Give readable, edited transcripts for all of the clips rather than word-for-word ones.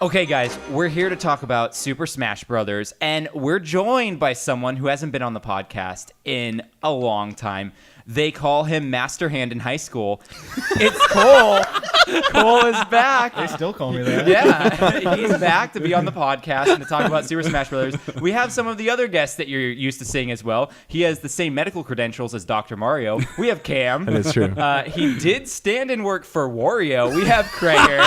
Okay, guys, we're here to talk about Super Smash Brothers, and we're joined by someone who hasn't been on the podcast in a long time. They call him Master Hand in high school. It's Cole. Cole is back. They still call me that. Yeah, he's back to be on the podcast and to talk about Super Smash Brothers. We have some of the other guests that you're used to seeing as well. He has the same medical credentials as Dr. Mario. We have Cam. That is true. He did stand and work for Wario. We have Krager.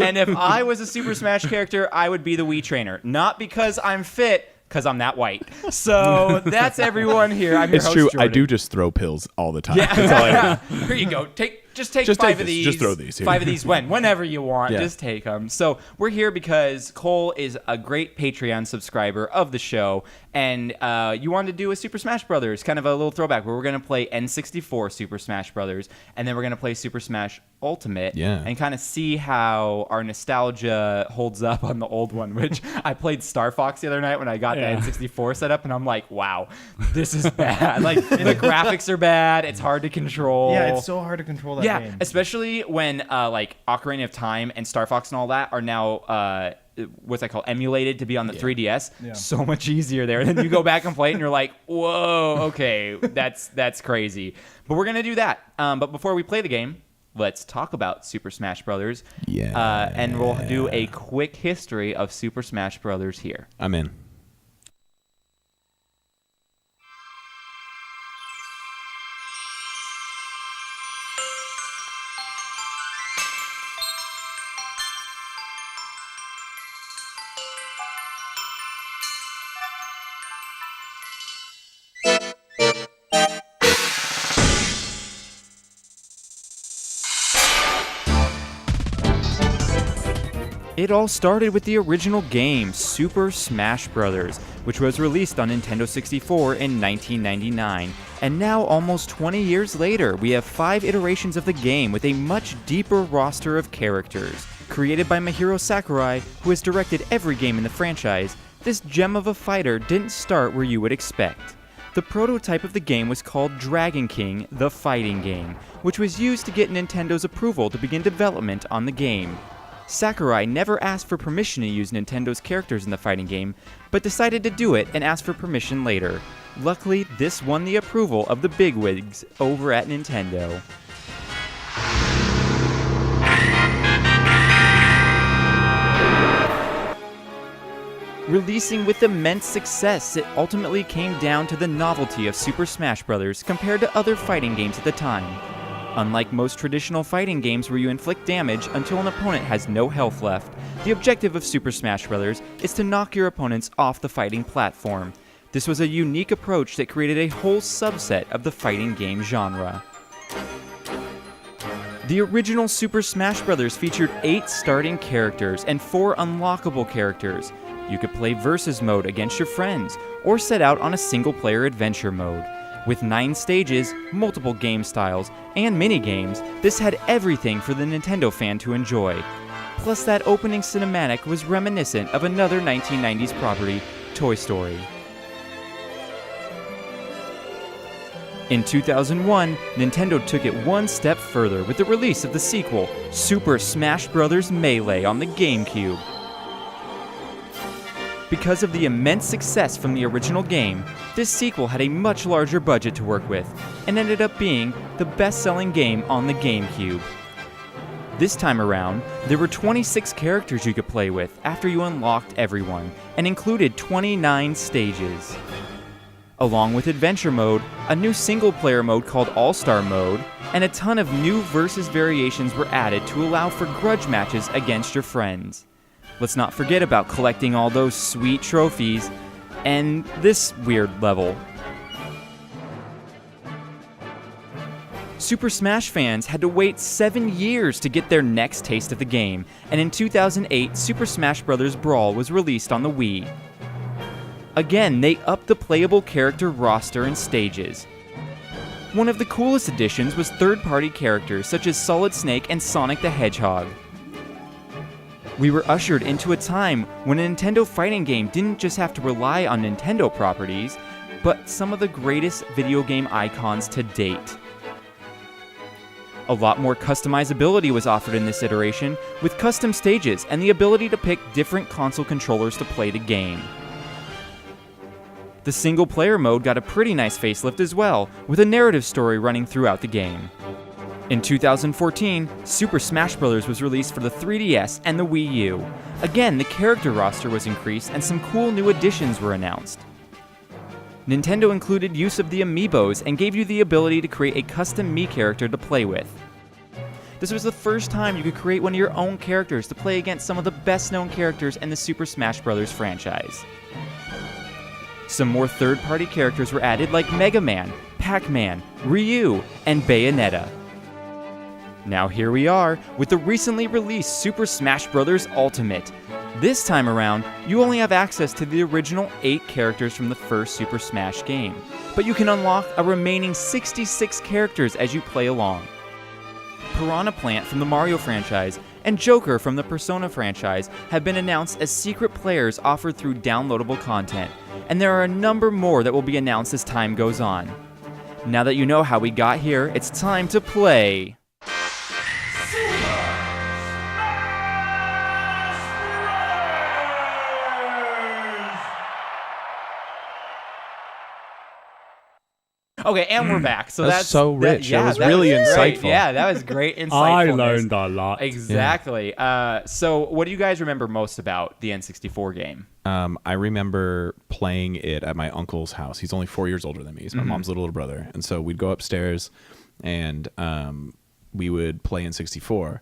And if I was a Super Smash character, I would be the Wii trainer. Not because I'm fit, because I'm that white. So that's everyone here. I'm your It's host, true. Jordan. I do just throw pills all the time. Yeah. That's all I do. Here you go. Just take Just five take of this. these. Just throw these here. 5 of these whenever you want. Yeah. Just take them. So we're here because Cole is a great Patreon subscriber of the show, and you wanted to do a Super Smash Brothers, kind of a little throwback, where we're going to play N64 Super Smash Brothers, and then we're going to play Super Smash Ultimate, and kind of see how our nostalgia holds up on the old one, which I played Star Fox the other night when I got the N64 set up, and I'm like, wow, this is bad. Like, the graphics are bad. It's hard to control. Yeah, it's so hard to control that game. Especially when like Ocarina of Time and Star Fox and all that are now what's that called, emulated to be on the 3DS. Yeah. So much easier there. And then you go back and play it and you're like, whoa, okay, that's crazy. But we're gonna do that. But before we play the game, let's talk about Super Smash Brothers. Yeah. And we'll do a quick history of Super Smash Brothers here. I'm in. It all started with the original game, Super Smash Bros., which was released on Nintendo 64 in 1999. And now, almost 20 years later, we have 5 iterations of the game with a much deeper roster of characters. Created by Mahiro Sakurai, who has directed every game in the franchise, this gem of a fighter didn't start where you would expect. The prototype of the game was called Dragon King: The Fighting Game, which was used to get Nintendo's approval to begin development on the game. Sakurai never asked for permission to use Nintendo's characters in the fighting game, but decided to do it and asked for permission later. Luckily, this won the approval of the bigwigs over at Nintendo. Releasing with immense success, it ultimately came down to the novelty of Super Smash Bros. Compared to other fighting games at the time. Unlike most traditional fighting games where you inflict damage until an opponent has no health left, the objective of Super Smash Bros. Is to knock your opponents off the fighting platform. This was a unique approach that created a whole subset of the fighting game genre. The original Super Smash Bros. Featured 8 starting characters and 4 unlockable characters. You could play versus mode against your friends, or set out on a single-player adventure mode. With 9 stages, multiple game styles, and mini-games, this had everything for the Nintendo fan to enjoy. Plus, that opening cinematic was reminiscent of another 1990s property, Toy Story. In 2001, Nintendo took it one step further with the release of the sequel, Super Smash Bros. Melee on the GameCube. Because of the immense success from the original game, this sequel had a much larger budget to work with, and ended up being the best-selling game on the GameCube. This time around, there were 26 characters you could play with after you unlocked everyone, and included 29 stages. Along with Adventure Mode, a new single-player mode called All-Star Mode, and a ton of new versus variations were added to allow for grudge matches against your friends. Let's not forget about collecting all those sweet trophies, and this weird level. Super Smash fans had to wait 7 years to get their next taste of the game, and in 2008, Super Smash Bros. Brawl was released on the Wii. Again, they upped the playable character roster and stages. One of the coolest additions was third-party characters such as Solid Snake and Sonic the Hedgehog. We were ushered into a time when a Nintendo fighting game didn't just have to rely on Nintendo properties, but some of the greatest video game icons to date. A lot more customizability was offered in this iteration, with custom stages and the ability to pick different console controllers to play the game. The single-player mode got a pretty nice facelift as well, with a narrative story running throughout the game. In 2014, Super Smash Bros. Was released for the 3DS and the Wii U. Again, the character roster was increased and some cool new additions were announced. Nintendo included use of the amiibos and gave you the ability to create a custom Mii character to play with. This was the first time you could create one of your own characters to play against some of the best-known characters in the Super Smash Bros. Franchise. Some more third-party characters were added like Mega Man, Pac-Man, Ryu, and Bayonetta. Now here we are with the recently released Super Smash Bros. Ultimate. This time around, you only have access to the original 8 characters from the first Super Smash game, but you can unlock a remaining 66 characters as you play along. Piranha Plant from the Mario franchise and Joker from the Persona franchise have been announced as secret players offered through downloadable content, and there are a number more that will be announced as time goes on. Now that you know how we got here, it's time to play... Okay, and we're back. So that's so rich. That was really great. insightful. Yeah, that was great insightful. I learned a lot. Exactly. So what do you guys remember most about the N64 game? I remember playing it at my uncle's house. He's only 4 years older than me. He's my mom's little brother. And so we'd go upstairs and we would play N64.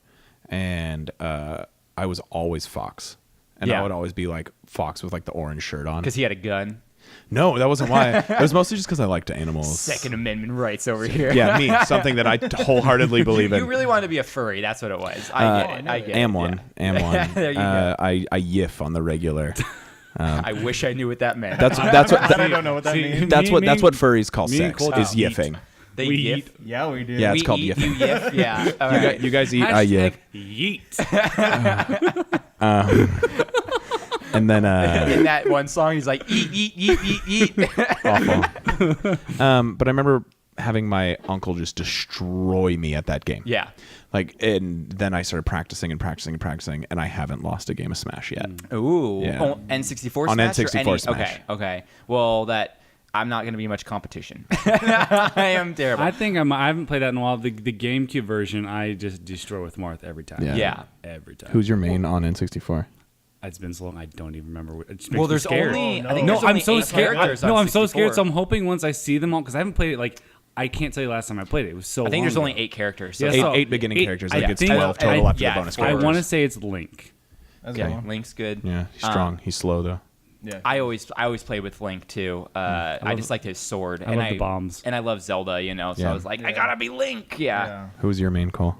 And I was always Fox. And I would always be like Fox with like the orange shirt on. Because he had a gun. No, that wasn't why. It was mostly just because I liked animals. Second Amendment rights over here. Yeah, me. Something that I wholheartedly believe in. You really wanted to be a furry. That's what it was. I get it. Am one. Am one. There you go. I yiff on the regular. I wish I knew what that meant. That's what. I don't know what that means. That's what furries call me and sex. Cole Is eat. yiffing. They We yiff. eat. Yeah, we do. Yeah, it's We called eat, yiffing. you yiff. Yeah. All right. You guys eat. I yiff. Yeet. And then In that one song, he's like, eat. awful. But I remember having my uncle just destroy me at that game. Yeah. Like, and then I started practicing, and I haven't lost a game of Smash yet. Ooh. Yeah. Oh, N64 On Smash? N64 or any? Smash. Okay. Well, I'm not going to be much competition. I am terrible. I think I haven't played that in a while. The GameCube version, I just destroy with Marth every time. Yeah. Every time. Who's your main on N64? It's been so long, I don't even remember. It just makes Well, me there's scared. only... Oh, I think no. there's I'm only so 8 scared. characters on I'm so 64. scared. So I'm hoping once I see them all, because I haven't played it. Like, I can't tell you last time I played it. It was so. I think long there's only ago. 8 characters. So Yeah, it's so- not- Eight beginning eight- characters. I Like, it's think- 12 total after yeah, the bonus four. I characters. want to say it's Link. That's Yeah, one. Link's good. Yeah, he's strong. He's slow, though. Yeah. I always played with Link too. I just liked his sword. I love the bombs. And I love Zelda, So Yeah. I was like, I gotta be Link. Yeah. Who's your main call?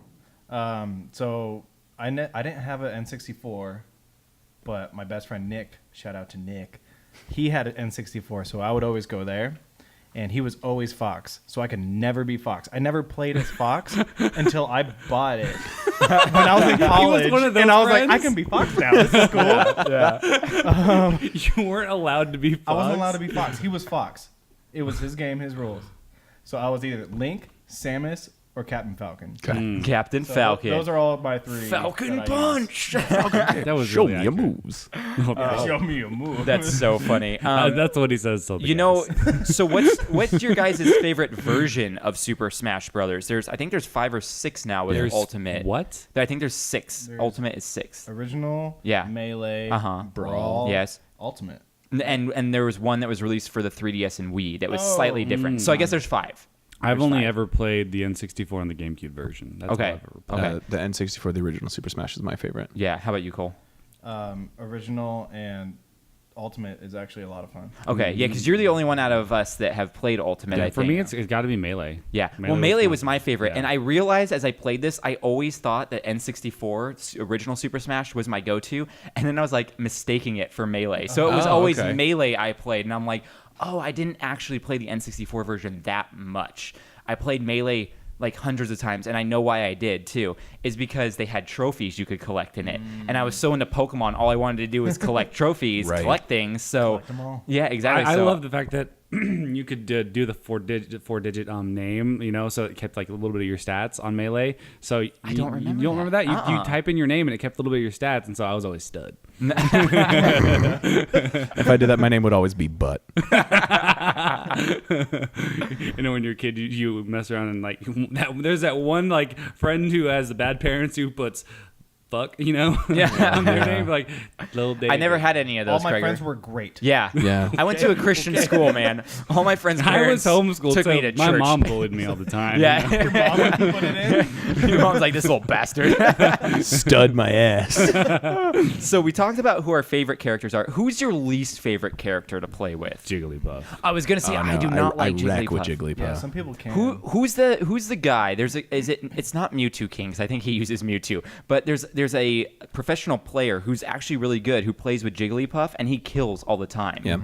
So I didn't have an N64, but my best friend Nick, shout out to Nick, he had an N64, so I would always go there. And he was always Fox, so I could never be Fox. I never played as Fox until I bought it when I was in college. one of those and I was like, I friends? can be Fox now. This is cool. You weren't allowed to be. Fox. I wasn't allowed to be Fox. He was Fox. It was his game, his rules. So I was either Link, Samus, or Captain Falcon. Captain So Falcon. Those are all my 3. Falcon that I use. Punch. That was Show really me your accurate. moves. Show me a move. That's so funny. That's what he says. So So what's your guys' favorite version of Super Smash Brothers? I think there's 5 or 6 now with There's Ultimate. what? I think there's 6. Ultimate is 6. Original, Yeah. Melee, Uh-huh. Brawl, Yes. Ultimate. And there was one that was released for the 3DS and Wii that was slightly different. So I guess there's 5. I've There's only 5. ever played the N64 and the GameCube version. That's Okay. all I've ever played. Okay. The N64, the original Super Smash, is my favorite. Yeah. How about you, Cole? Original and Ultimate is actually a lot of fun. Okay, yeah, because you're the only one out of us that have played Ultimate. I For think. me, it's got to be Melee. Yeah, well, Melee was my favorite, yeah. and I realized as I played this, I always thought that N64 original Super Smash was my go-to, and then I was like mistaking it for Melee. So it was always okay. Melee I played, and I'm like, oh, I didn't actually play the N64 version that much. I played Melee like hundreds of times, and I know why I did too, is because they had trophies you could collect in it, and I was so into Pokemon, all I wanted to do was collect trophies, Right. collect things. So Collect 'em all. yeah, exactly. I So- love the fact that you could do the four digit name, so it kept like a little bit of your stats on Melee. So I don't remember You don't remember that? that. You type in your name and it kept a little bit of your stats, and so I was always stud. If I did that, my name would always be Butt. When you're a kid, you mess around and like there's that one like friend who has the bad parents who puts fuck, Yeah. on their name, like little David. I never had any of All those. my Krager. friends were great. Yeah. Yeah. I went to a Christian school, man. All my friends' I was parents homeschooled, took so me to my church. mom bullied me all the time. Yeah. Your mom would put it in. Your mom's like, this little bastard. Stud my ass. So we talked about who our favorite characters are. Who's your least favorite character to play with? Jigglypuff. I was going to say, Oh, I no, do not like I wreck with Jigglypuff. Jigglypuff. Yeah, some people can. Who's the guy? It's not Mewtwo King, because I think he uses Mewtwo, but there's a professional player who's actually really good who plays with Jigglypuff, and he kills all the time. Yeah.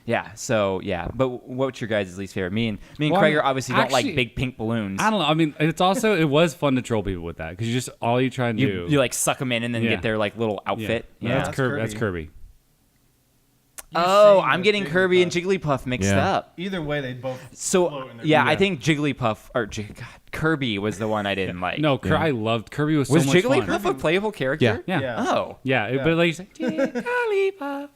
Yeah. So yeah, but what's your guys' least favorite? Me and Well, Krager obviously don't like actually, big pink balloons. I don't know. I mean, it was fun to troll people with that because you just all you try and do. You like suck them in and then Yeah. get their like little outfit. Yeah, Yeah. that's Kirby. That's Kirby. Oh, saying I'm with getting Kirby and Jigglypuff. Jigglypuff mixed Yeah. up. Either way, they both So float in their yeah, I feet. think Jigglypuff or God, Kirby was the one I didn't like. No, I loved Kirby. Was so was much Jigglypuff fun. a playable character? Yeah. Yeah. Yeah. Oh. Yeah, but like he's like Jigglypuff,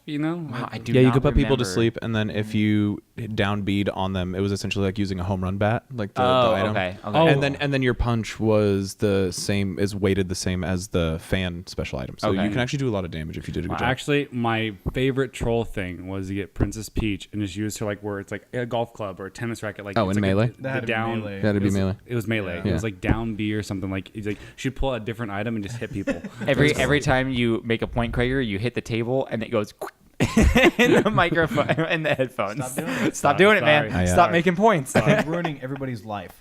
Wow, I do Yeah, you not could put people to remember. sleep, and then if you downbeat on them, it was essentially like using a home run bat, like the item. okay. Oh. And then your punch was weighted the same as the fan special item. So Okay. you can actually do a lot of damage if you did a good job. Actually, my favorite troll thing was to get Princess Peach and just use her like where it's like a golf club or a tennis racket. Like Oh, it's in like Melee? That had to be down. Melee. That'd be melee. It was melee. Yeah. It was like down B or something. Like it's like she'd pull out a different item and just hit people. Every time you make a point, Krager, you hit the table and it goes in the microphone in the headphones. Stop doing it. Stop doing it, man. Sorry. Stop making points. It's ruining everybody's life.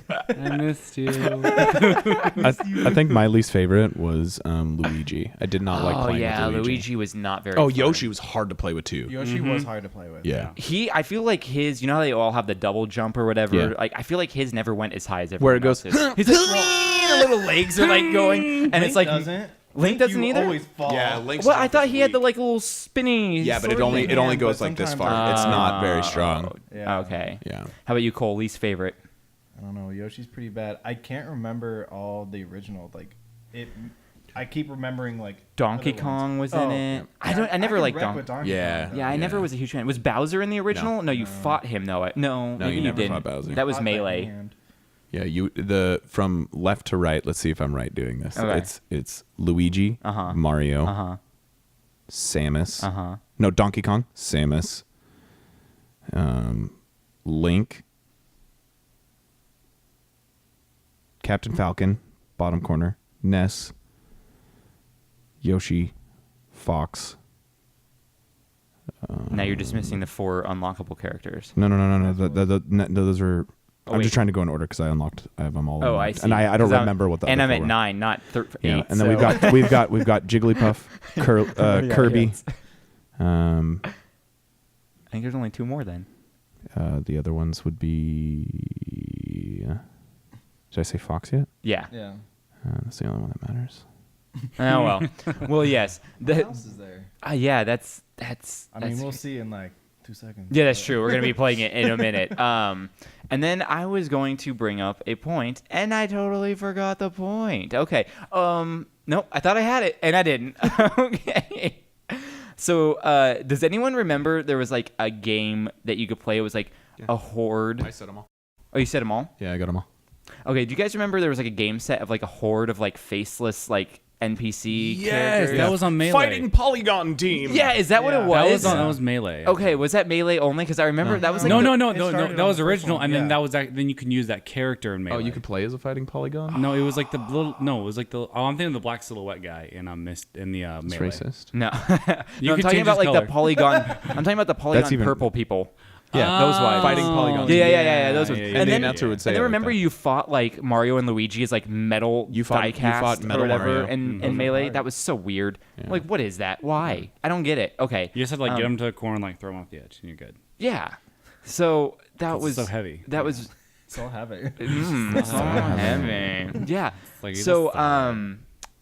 I missed you. I think my least favorite was Luigi. I did not like Oh playing yeah, with Luigi. Luigi was not very. Oh, fun. Yoshi was hard to play with too. Yoshi was hard to play with. Yeah. I feel like his, you know how they all have the double jump or whatever. Yeah. Like I feel like his never went as high as everyone Where it goes, else's. He's like, the little legs are like going, and it's like doesn't. Link doesn't you either? Always fall. Link's Well, I thought he had the like little spinny. Yeah, but it sword only thing. goes but like this sometimes- far. It's not very strong. Yeah. Okay. Yeah. How about you, Cole? Least favorite? I don't know. Yoshi's pretty bad. I can't remember all the original. Like it. I keep remembering like Donkey other ones. Kong was in Oh, it. yeah. I never can liked wreck Donkey. with Donkey Yeah. Kong, Yeah, I though. never was a huge fan. Was Bowser in the original? No, you fought him though. No, maybe you you never didn't. fought Bowser. That was Fought by Melee. hand. Yeah, from left to right. Let's see if I'm right doing this. Okay. It's Luigi, Uh-huh. Mario, Uh-huh. Samus. Uh-huh. No, Donkey Kong, Samus, Link, Captain Falcon, bottom corner, Ness, Yoshi, Fox. Now you're dismissing the 4 unlockable characters. No. Those are. Oh, I'm wait. just trying to go in order because I have them all. Oh, I unlocked. see. And I don't 'Cause remember what the. And other I'm at four were. 9, not 8. Yeah, and then so- we've got Jigglypuff, Yeah, Kirby. yes. I think there's only 2 more then. The other ones would be. Did I say Fox yet? Yeah. Yeah. That's the only one that matters. Oh well. Well, yes. What else is there? Yeah, that's. I mean, we'll see in like 2 seconds. Yeah, that's true. We're gonna be playing it in a minute. And then I was going to bring up a point, and I totally forgot the point. Okay. Nope. I thought I had it, and I didn't. Okay. So, does anyone remember there was like a game that you could play? It was like a horde. said them all. Oh, you said them all? Yeah, I got them all. Okay. Do you guys remember there was like a game set of like a horde of like faceless like NPC Yes, characters. that was on Melee. Fighting Polygon Team. Yeah, is that what it Yeah. was? That was Melee. Okay, was that Melee only? Because I remember that was like No, the- no. It started That on was the first original, one, and then yeah. that was then you can use that character in Melee. Oh, you could play as a fighting polygon. No, it was like the little. No, it was like the. Oh, I'm thinking of the black silhouette guy in the It's Melee. racist. No, You no I'm could talking change about his like the color. polygon. I'm talking about the polygon even- purple people. Yeah, those ones. Fighting polygon. Yeah, those ones. yeah, And And the then announcer would say. And then it like remember that. you fought like Mario and Luigi as like metal You fought die-cast Metal or whatever Mario. in Melee. That was so weird. Like, what is that? Why? I don't get it. Okay. You just have to like get him to the corner and like throw him off the edge, and you're good. Yeah. So that It's was so heavy. That was So heavy. so heavy. Yeah. like, So that's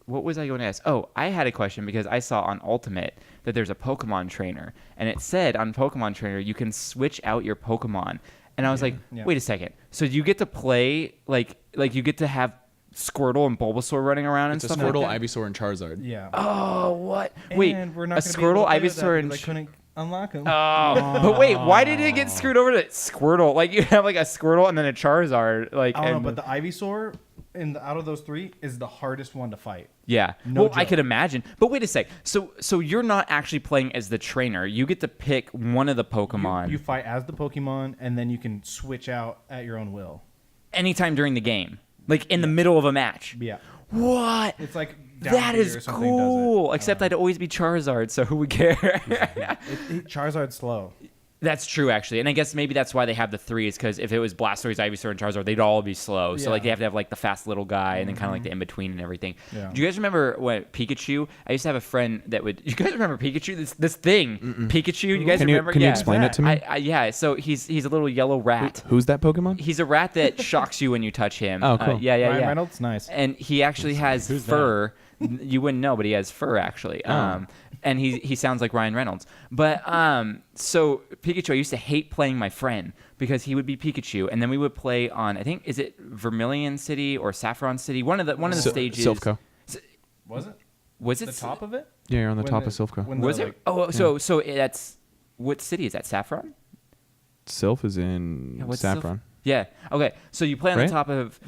what was I going to ask? Oh, I had a question because I saw on Ultimate that there's a Pokemon trainer, and it said on Pokemon Trainer you can switch out your Pokemon, and I was like, Yeah. wait a second. So you get to play like you get to have Squirtle and Bulbasaur running around It's and a stuff Squirtle, like that? Ivysaur, and Charizard. Yeah. Oh, what? Wait, And we're not a gonna be able Squirtle, to play with that Ivysaur, because and I couldn't unlock them. Oh, but wait, why did it get screwed over to Squirtle? Like you have like a Squirtle and then a Charizard. Like I don't know, and- but the Ivysaur out of those three is the hardest one to fight. yeah. No Well, I joke. could imagine. But wait a sec. So you're not actually playing as the trainer. You get to pick one of the Pokemon You fight as the Pokemon, and then you can switch out at your own will. anytime during the game, like in the middle of a match. Yeah. What? It's like That Downbeat is or something does it. cool. Except I'd always be Charizard, so who would care? Charizard's slow. That's true, actually, and I guess maybe that's why they have the three. Is because if it was Blastoise, Ivysaur, and Charizard, they'd all be slow. So like Yeah. they have to have like the fast little guy, and then kind of like the in between and everything. Yeah. Do you guys remember what Pikachu? I used to have a friend that would. You guys remember Pikachu? This thing, Pikachu. You guys Can you remember? can you Yeah. explain it to me? Yeah. So he's a little yellow rat. Who's that Pokemon? He's a rat that shocks you when you touch him. Oh, cool. Yeah. Ryan Reynolds, nice. And he actually has fur. You wouldn't know, but he has fur actually. And he sounds like Ryan Reynolds. But so Pikachu, I used to hate playing my friend because he would be Pikachu, and then we would play on I think is it Vermilion City or Saffron City? One of the stages. Silphco. Was it? Was it The top of it? Yeah, you're on the When top the- of Silphco. when Was the, it? like- Oh, so that's what city is that? Saffron? Sylph is in Yeah, what's Saffron. Yeah. Okay. So you play on Right? the top of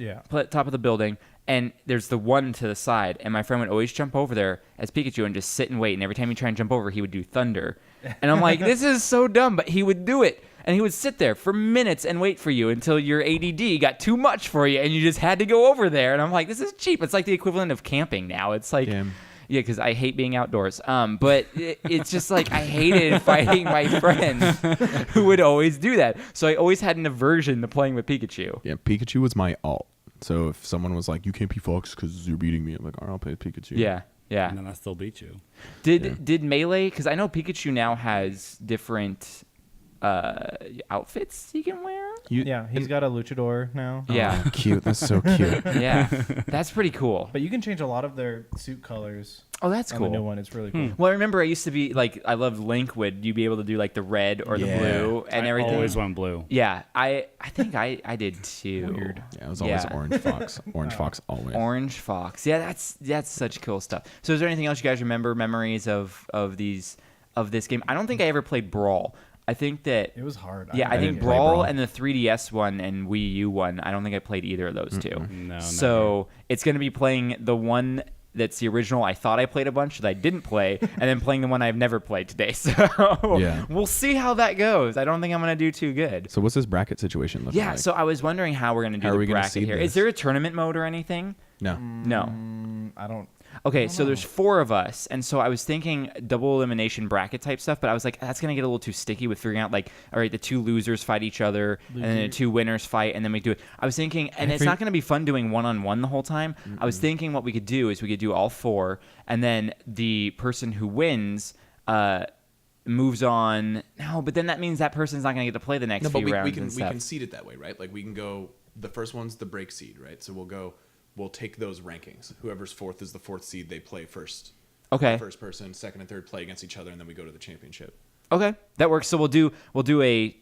top of the building, and there's the one to the side, and my friend would always jump over there as Pikachu and just sit and wait. And every time you try and jump over, he would do thunder, and I'm like, this is so dumb, but he would do it, and he would sit there for minutes and wait for you until your ADD got too much for you, and you just had to go over there. And I'm like, this is cheap. It's like the equivalent of camping now. It's like. Yeah. Yeah, because I hate being outdoors. But it's just like I hated fighting my friends who would always do that. So I always had an aversion to playing with Pikachu. Yeah, Pikachu was my alt. So if someone was like, "You can't be Fox because you're beating me," I'm like, "All right, I'll play Pikachu." Yeah, yeah. And then I still beat you. Did Melee? Because I know Pikachu now has different outfits he can wear. Yeah, he's got a luchador now. Yeah, Cute. That's so cute. yeah. That's pretty cool. But you can change a lot of their suit colors Oh, that's on the new cool. one. It's really cool. Well, I remember I used to be like, I loved Link. Would you be able to do like the red or the Yeah. blue and I everything? always went blue. Yeah, I think I did too. Weird. Yeah, it was always Yeah. Orange Fox. Orange Fox always. Orange Fox. Yeah, that's such cool stuff. So is there anything else you guys remember, memories of this game? I don't think I ever played Brawl. I think that It was hard. yeah, I think didn't play Brawl Brawl. and the 3DS one and Wii U one, I don't think I played either of those two. No, So it's going to be playing the one that's the original I thought I played a bunch that I didn't play, and then playing the one I've never played today. So Yeah. we'll see how that goes. I don't think I'm going to do too good. So what's this bracket situation looking Yeah, like? so I was wondering how we're going to do How are the we gonna bracket seed here. this? Is there a tournament mode or anything? No. No. I don't. Okay, so there's 4 of us, and so I was thinking double elimination bracket type stuff, but I was like, that's gonna get a little too sticky with figuring out like, all right, the 2 losers fight each other, and then the 2 winners fight, and then we do it. I was thinking, and it's not gonna be fun doing 1-on-1 the whole time. I was thinking what we could do is we could do all 4, and then the person who wins moves on. No, but then that means that person's not gonna get to play the next No, but few rounds we can and we stuff. can seed it that way, right? Like we can go. The first one's the break seed, right? So we'll take those rankings. Whoever's fourth is the 4th seed. They play first. Okay. First person, second and third play against each other, and then we go to the championship. Okay, that works. So we'll do a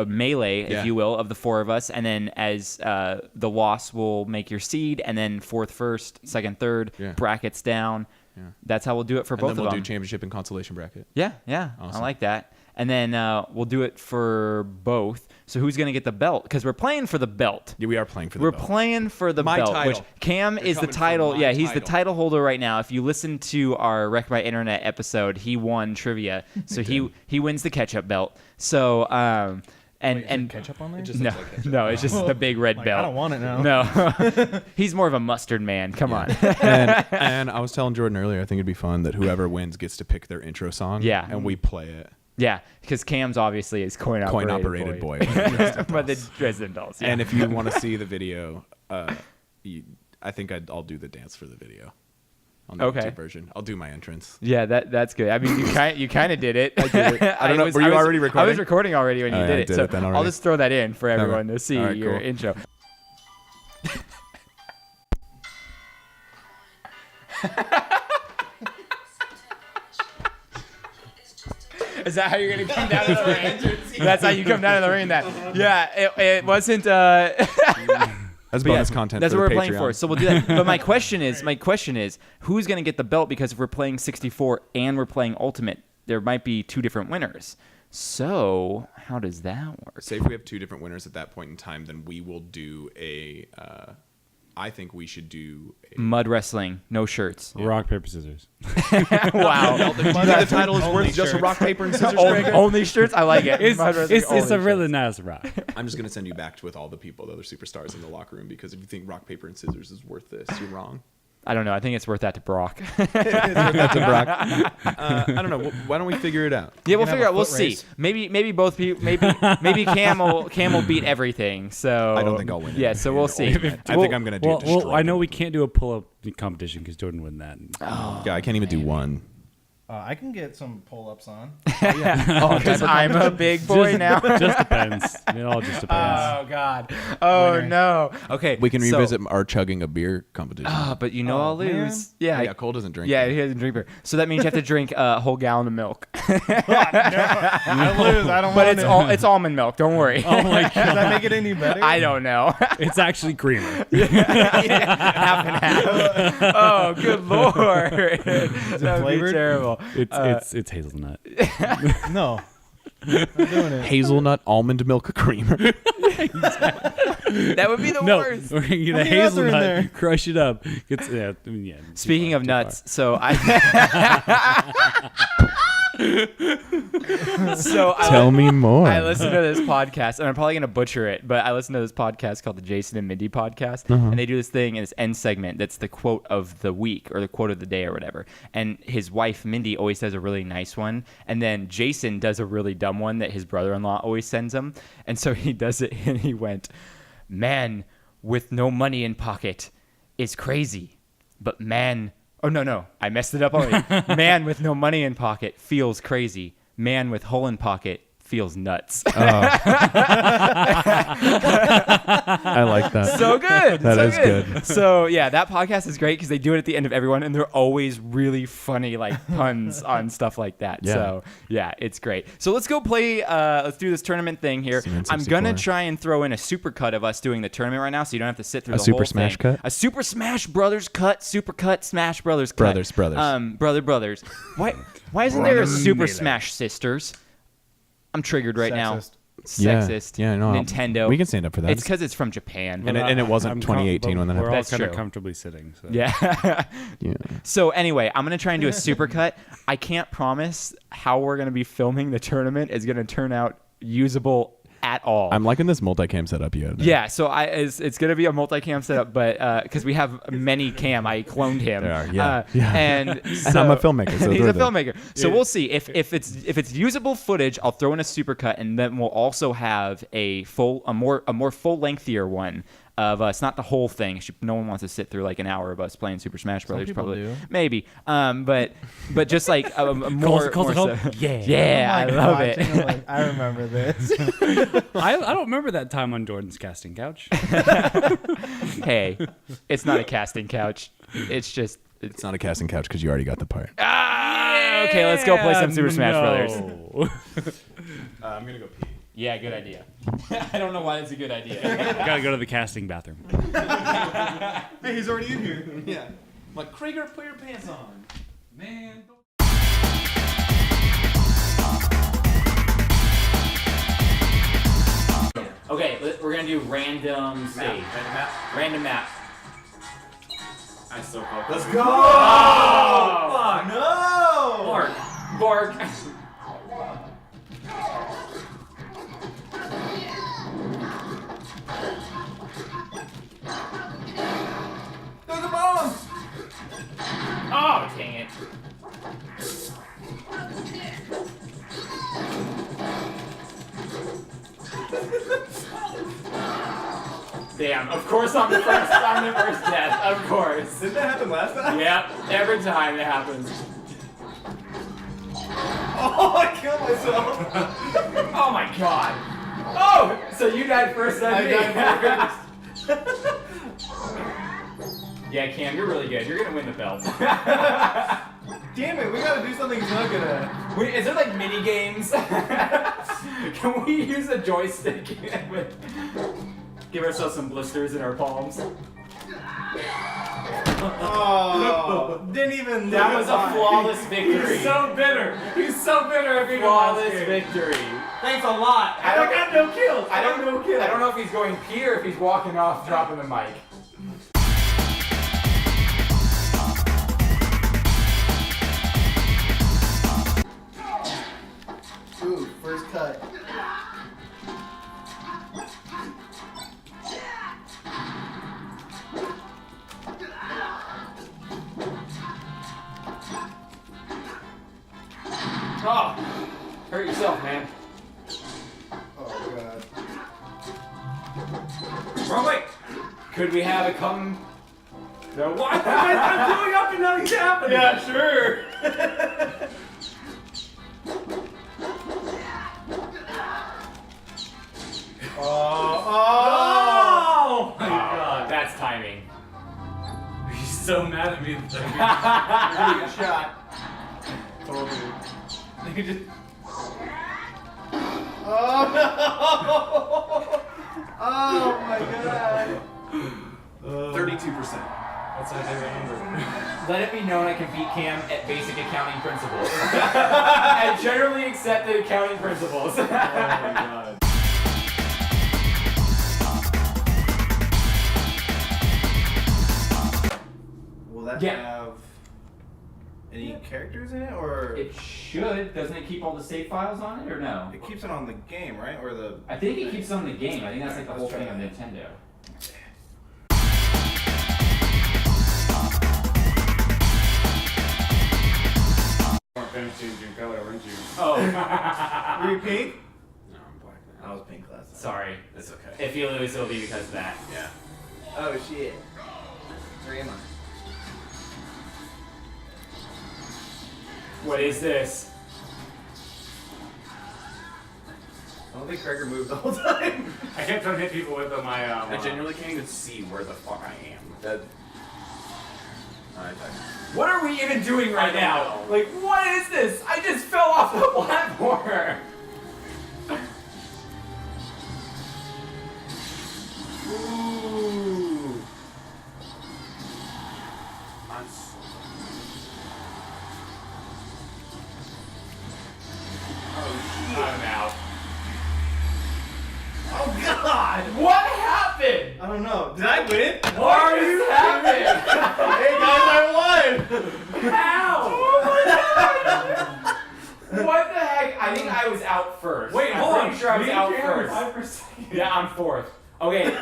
melee, Yeah. if you will, of the 4 of us, and then as the loss will make your seed, and then 4th, 1st, 2nd, 3rd, Yeah. brackets down, Yeah. That's how we'll do it for And both then we'll of do them. championship and consolation bracket. Yeah, I Awesome. like that. And then we'll do it for both. So who's going to get the belt? Because we're playing for the belt. Yeah, we are playing for the We're belt. playing for the My belt, title. which Cam You're is the coming for title. my Yeah, he's the title. title holder right now. If you listen to our Wreck My Internet episode, he won trivia, so he wins the ketchup belt. So and ketchup on there? no, no, it's just the big red Like, belt. I don't want it now. No, he's more of a mustard man. Come on. and I was telling Jordan earlier, I think it'd be fun that whoever wins gets to pick their intro song. Yeah. And we play it. Yeah, because Cam's obviously is coin Coin-operated boy. but the Dresden Dolls. Yeah. And if you want to see the video, I think I'll do the dance for the video. On the Okay. YouTube version. I'll do my entrance. Yeah, that's good. I mean, you kind of did it. I did it. I don't know. Were you already recording? I was recording already when you Oh, did yeah, I it. did So it then I'll already. just throw that in for everyone Okay. to see All right, your cool. intro. Is that how you're gonna come down to the ring? That's how you come down to the ring. It wasn't. That's bonus content. That's for what we're the playing Patreon. for. So we'll do that. But my question is, who's going to get the belt? Because if we're playing 64 and we're playing Ultimate, there might be two different winners. So how does that work? Say if we have two different winners at that point in time, then we will do a. I think we should do. Mud wrestling, no shirts. Rock, paper, scissors. Wow. Do you think the title is worth just a rock, paper, and scissors? Only shirts? I like it. Mud wrestling, It's only a really shirts. nice rock. I'm just gonna send you back with all the people, the other superstars in the locker room, because if you think rock, paper, and scissors is worth this, you're wrong. I don't know. I think it's worth that to Brock. That's a Brock. I don't know. Why don't we figure it out? Yeah, we'll have figure a out. We'll foot see. race. Maybe both people. Maybe Cam will beat everything. So I don't think I'll win. Yeah, so we'll see. I think I'm gonna do. Well, I know we can't do a pull-up competition because Jordan won that. Yeah, I can't even do one. I can get some pull-ups on. Because I'm a big boy now. Just depends. It all just depends. Oh God. Oh Winner. no. Okay. We can so- revisit our chugging a beer competition. But you know Oh, I'll lose. man. Yeah. Cole doesn't drink. Yeah, beer. he doesn't drink beer. So that means you have to drink a whole gallon of milk. I lose. I don't But want it's almond milk. Don't worry. Oh my Does god! that make it any better? I don't know. It's actually creamer. Half and half. Oh, good lord. That would be flavored? terrible. It's hazelnut. No. I'm doing it. Hazelnut almond milk creamer. That would be the No, worst. we're gonna get a many nuts are in there? hazelnut, crush it up. Yeah. Speaking of nuts, so I Tell me more. I listen to this podcast, and I'm probably going to butcher it, but I listen to this podcast called the Jason and Mindy podcast, and they do this thing in this end segment that's the quote of the week or the quote of the day or whatever. And his wife, Mindy, always does a really nice one, and then Jason does a really dumb one that his brother-in-law always sends him. And so he does it, and he went, "Man with no money in pocket is crazy, but man..." Oh, no, I messed it up already. Man with no money in pocket feels crazy. Man with hole in pocket feels nuts. I like that. So good. That so is good. So yeah, that podcast is great because they do it at the end of everyone, and they're always really funny, like puns on stuff like that. Yeah. So yeah, it's great. So let's go play. Let's do this tournament thing here. Some I'm gonna N64. try and throw in a super cut of us doing the tournament right now, so you don't have to sit through A the Super whole Smash thing. cut? A Super Smash Brothers cut, super cut, Smash Brothers cut. Brothers. Brothers. Why isn't there a Super Smash Sisters? I'm triggered right now. Sexist. Sexist. Yeah, no. Nintendo. We can stand up for that. It's because it's from Japan. And it wasn't 2018 when that We're happened. all That's kind of true. comfortably sitting. So. Yeah. Yeah. So anyway, I'm gonna try and do a super cut. I can't promise how we're gonna be filming the tournament is gonna turn out usable at all. I'm liking this multicam setup you had. there. Yeah, so it's gonna be a multicam setup, but because we have many cam, I cloned him. There are, yeah. And And I'm a filmmaker, so he's they're a there. filmmaker. So we'll see if it's usable footage. I'll throw in a supercut, and then we'll also have a more full lengthier one of us. Not the whole thing. No one wants to sit through like an hour of us playing Super Smash Brothers. people Probably do. maybe. But just like a more. Calls more it home? so- Yeah. Yeah, I I'm love watching, I'm it. like, I remember this. I don't remember that time on Jordan's casting couch. Hey, it's not a casting couch. It's just. It's not a casting couch because you already got the part. Okay, let's go play some Super Smash Brothers. I'm gonna go pee. Yeah, good idea. I don't know why that's a good idea. Gotta go to the casting bathroom. Hey, he's already in here. Yeah. I'm like, Krieger, put your pants on. Man. Okay, we're gonna do random stage. Random map. I still call it. Let's go! Oh, No! Bark. Throw the bomb! Oh, dang it. Damn, of course I'm the first death, of course. Didn't that happen last time? Yep, every time it happens. Oh, I killed myself! Oh my god. Oh, so you died first then I me. died first. Yeah, Cam, you're really good. You're gonna win the belt. Damn it, we gotta do something he's not good at. Wait, is there like mini games? Can we use a joystick? Give ourselves some blisters in our palms. Oh, didn't even. That was a flawless victory. He's so bitter. He's so bitter at being Flawless victory. Thanks a lot. I don't got no kills. I don't know if he's going pee or if he's walking off, dropping the mic. Ooh, first cut. Oh, hurt yourself, man. Oh god. Wrong way. Could we have it come? No. What? I'm doing up and nothing's happening. Yeah, sure. Oh my god. That's timing. He's so mad at me. You're gonna get shot. Totally. You just. Oh no! Oh my god! 32%. That's how I remember. Let it be known I can beat Cam at basic accounting principles. At generally accepted accounting principles. Oh my god. Will that Yeah. have any characters in it, or It should. Doesn't it keep all the save files on it, or no? it keeps it on the game, right? Or the I think it keeps it on the game. I think that's like the whole Let's try thing of that. Nintendo. More finish changing color, weren't you? Oh, Were you pink? No, I'm black now. I was pink last time. sorry. It's okay. If you lose, it'll be because of that. Yeah. Oh shit. Where am I? What is this? I don't think Craigor moved the whole time. I kept trying to hit people with my I genuinely can't even see where the fuck I am. That. Alright, What are we even doing right I don't now? know. Like, what is this? I just fell off the platform. Ooh. I'm out. Oh god! What happened? I don't know. Did I win? What just happened? Hey guys, I won! How? Oh my god! What the heck? I think I was out first. Wait, I'm hold pretty on. sure I was Me and out Cam were first. 5%. Yeah, I'm fourth. Okay.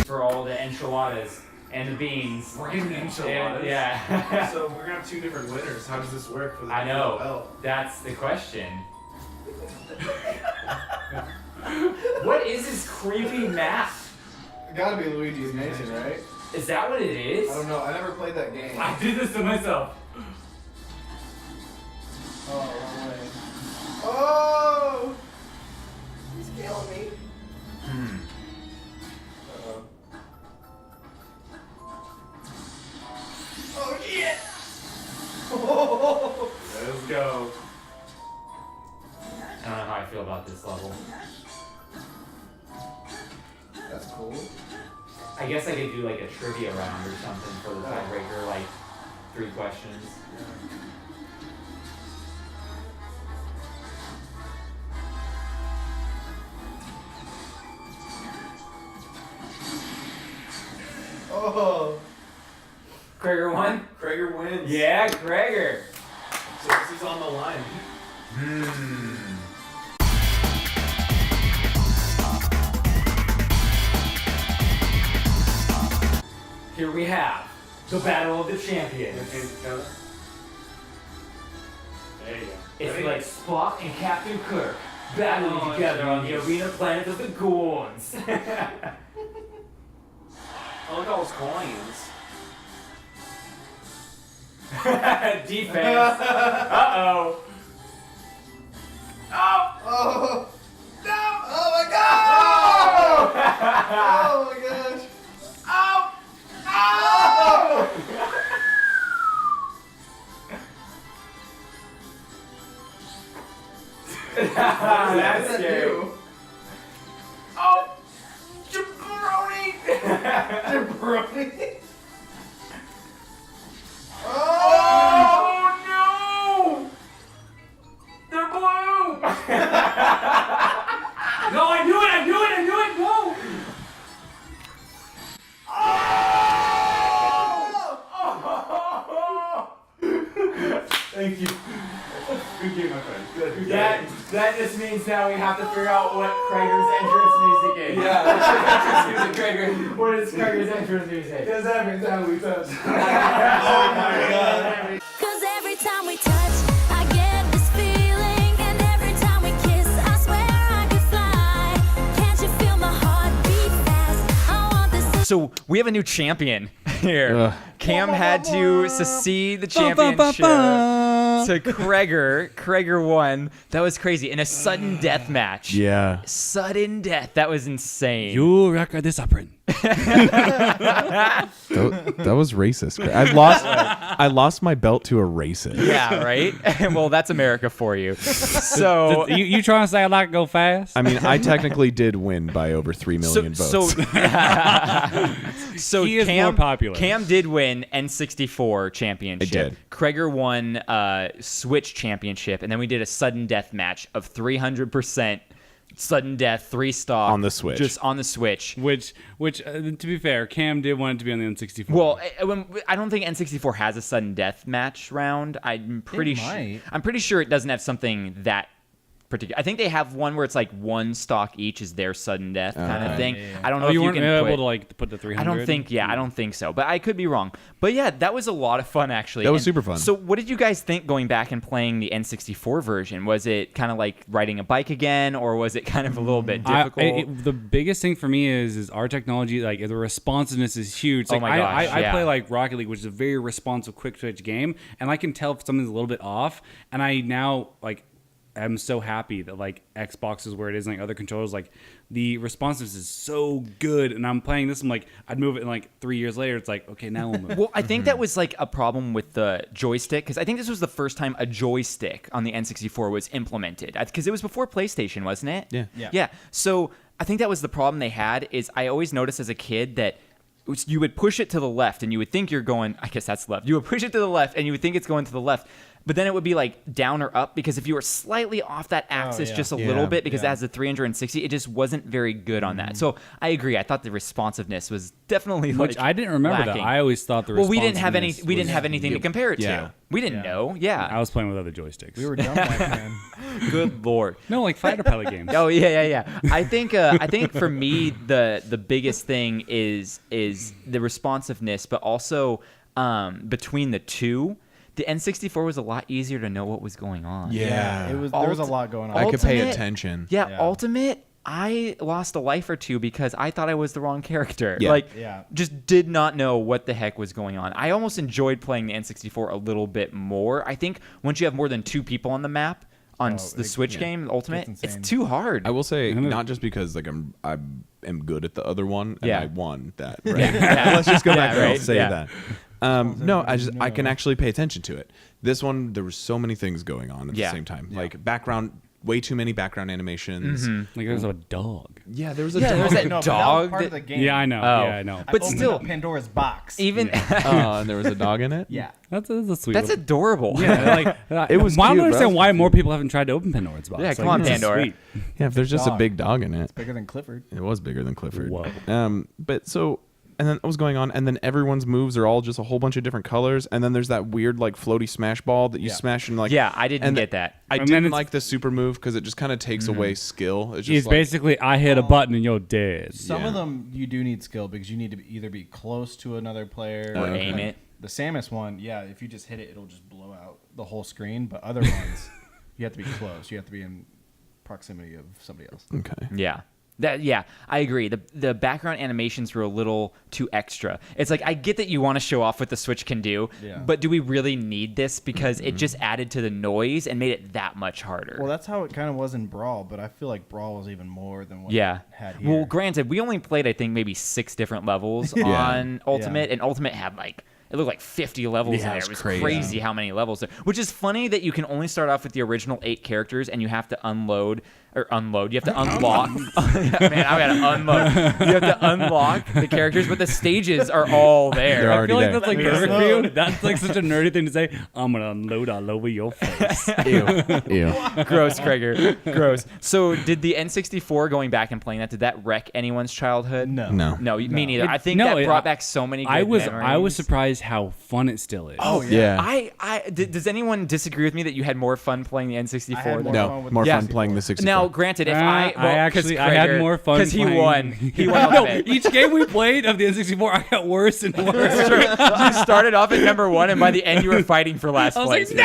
For all the enchiladas and the beans. Random enchiladas? Yeah. So we're gonna have two different winners. How does this work for the I know. belt? That's the question. What is this creepy map? It gotta be Luigi's Mansion, right? Is that what it is? I don't know. I never played that game. I did this to myself. Oh, wrong way. Oh! He's killing me. Uh-oh. Oh, shit! Oh! Let's go. I don't know how I feel about this level. That's cool. I guess I could do like a trivia round or something for the tiebreaker, like 3 questions. Oh. Krager won? Krager wins. Yeah, Krager. So this is on the line. Here we have the Battle of the Champions. There you go. It's Ready? like Spock and Captain Kirk battling Oh, together on the jeez. arena planet of the Gorns. Oh, look at all those coins. Defense. Uh-oh. Oh. No. Oh my god. Oh my gosh. Oh! Oh! That's scary. Oh! Jabroni! Jabroni. Oh no! They're blue! No, I knew it! No! Thank you. Good game, my friend. Good. That just means now we have to figure out what Krager's entrance music is. Yeah, Krager. What is Krager's entrance music? Because every time we touch. Oh my god. Cause every time we touch, I get this feeling. And every time we kiss, I swear I could fly. Can't you feel my heart beat fast? I want this. So we have a new champion here. Ugh. Cam had to secede the championship to Krager. Krager won. That was crazy. In a sudden death match. Yeah. Sudden death. That was insane. You record this up. That was racist. I lost my belt to a racist. Yeah, right? Well, that's America for you. So You trying to say I like to go fast? I mean, I technically did win by over 3 million votes. So He is Cam, more popular. Cam did win N64 championship. I did. Krager won Switch championship, and then we did a sudden death match of 300% sudden death, 3 stock On the Switch. just on the Switch. Which to be fair, Cam did want it to be on the N64. Well, I don't think N64 has a sudden death match round. I'm pretty sure. might. I'm pretty sure it doesn't have something that particular. I think they have one where it's like 1 stock each is their sudden death kind of thing. Yeah. I don't know oh, if you you weren't can able put, to like put the 300. I don't think. Yeah, I don't think so. But I could be wrong. But yeah, that was a lot of fun actually. That was And super fun. So, what did you guys think going back and playing the N64 version? Was it kind of like riding a bike again, or was it kind of a little bit difficult? The biggest thing for me is our technology, like the responsiveness is huge. Oh Like, my gosh, I yeah. play like Rocket League, which is a very responsive, quick twitch game, and I can tell if something's a little bit off. And I now like I'm so happy that like Xbox is where it is, and like other controllers, like the responsiveness is so good. And I'm playing this, I'm like, I'd move it, and like 3 years later, it's like, okay, now we'll move. Well, I think that was like a problem with the joystick because I think this was the first time a joystick on the N64 was implemented because it was before PlayStation, wasn't it? Yeah. Yeah. So I think that was the problem they had. Is I always noticed as a kid that you would push it to the left and you would think you're going. I guess that's left. You would push it to the left and you would think it's going to the left. But then it would be like down or up because if you were slightly off that axis yeah. just a Yeah. little bit because it Yeah. has the 360, it just wasn't very good on that. So I agree. I thought the responsiveness was definitely Which like I didn't remember lacking. that. I always thought the Well, we didn't have any. responsiveness We didn't was- have anything to compare it Yeah. to. We didn't Yeah. know. Yeah. I was playing with other joysticks. We were dumb back then. Good lord. no, like fighter pilot games. Oh yeah. I think for me the biggest thing is the responsiveness, but also between the two, the N64 was a lot easier to know what was going on. Yeah. It was. There was a Ult- lot going on. I could pay Ultimate- attention. Yeah, Yeah. Ultimate. I lost a life or two because I thought I was the wrong character. Yeah. Like, Yeah. just did not know what the heck was going on. I almost enjoyed playing the N64 a little bit more. I think once you have more than 2 people on the map on the Switch game, Ultimate, it's it's insane. too hard. I will say, not just because like I am good at the other one and Yeah. I won that. Right? Yeah. Let's just go Yeah, back and I'll right? say Yeah. that. No, I can actually pay attention to it. This one, there were so many things going on at Yeah. the same time. Like background way too many background animations. Like there's a dog. Yeah, there was a Yeah, dog. there's that No, but that was dog part of that- the game. Yeah, I know. Oh. Yeah, I know. I But opened still- up Pandora's box. Even And there was a dog in it. Yeah. That's a sweet. that's little- adorable. Yeah, like It was I don't cute, but I understand was why more people haven't tried to open Pandora's box. Yeah, come Like, on, this is Pandora. sweet. Yeah, if there's just a Dog. big dog in it. Bigger than Clifford. It was bigger than Clifford. Whoa. But so, and then what was going on? And then everyone's moves are all just a whole bunch of different colors. And then there's that weird like floaty smash ball that you Yeah. smash and like. Yeah, I didn't and get that. I And then didn't it's- like the super move because it just kind of takes away skill. It's just It's like, basically I hit a button and you're dead. Some Yeah. of them you do need skill because you need to either be close to another player Or aim it. The Samus one, yeah, if you just hit it, it'll just blow out the whole screen. But other ones, you have to be close. You have to be in proximity of somebody else. Okay. Yeah. I agree. The background animations were a little too extra. It's like I get that you want to show off what the Switch can do, Yeah. but do we really need this? Because it just added to the noise and made it that much harder. Well, that's how it kind of was in Brawl, but I feel like Brawl was even more than what yeah. it had here. Well, granted, we only played I think maybe 6 different levels on Ultimate, Yeah. and Ultimate had like it looked like 50 levels in Yeah, there. it's It was crazy. crazy how many levels there. Which is funny that you can only start off with the original 8 characters and you have to unload. You have to unlock. Man, I gotta unload. You have to unlock the characters, but the stages are all there. They're I already feel like there. that's like Let me perfect for unload. you. That's like such a nerdy thing to say. I'm gonna unload all over your face. Ew. Gross, Krager. Gross. So, did the N64 going back and playing that? Did that wreck anyone's childhood? No. No. No, me neither. It- I think no, that it- brought back so many. Good I was memories. surprised how fun it still is. Oh Yeah. Does anyone disagree with me that you had more fun playing the N64? I had than- more No, fun with more the fun 64. playing the 64. Now, granted, if I had more fun because he playing- won. He won. No, Ultimate. each game we played of the N64, I got worse and worse. It's true. You started off at number 1, and by the end, you were fighting for last I was place. like,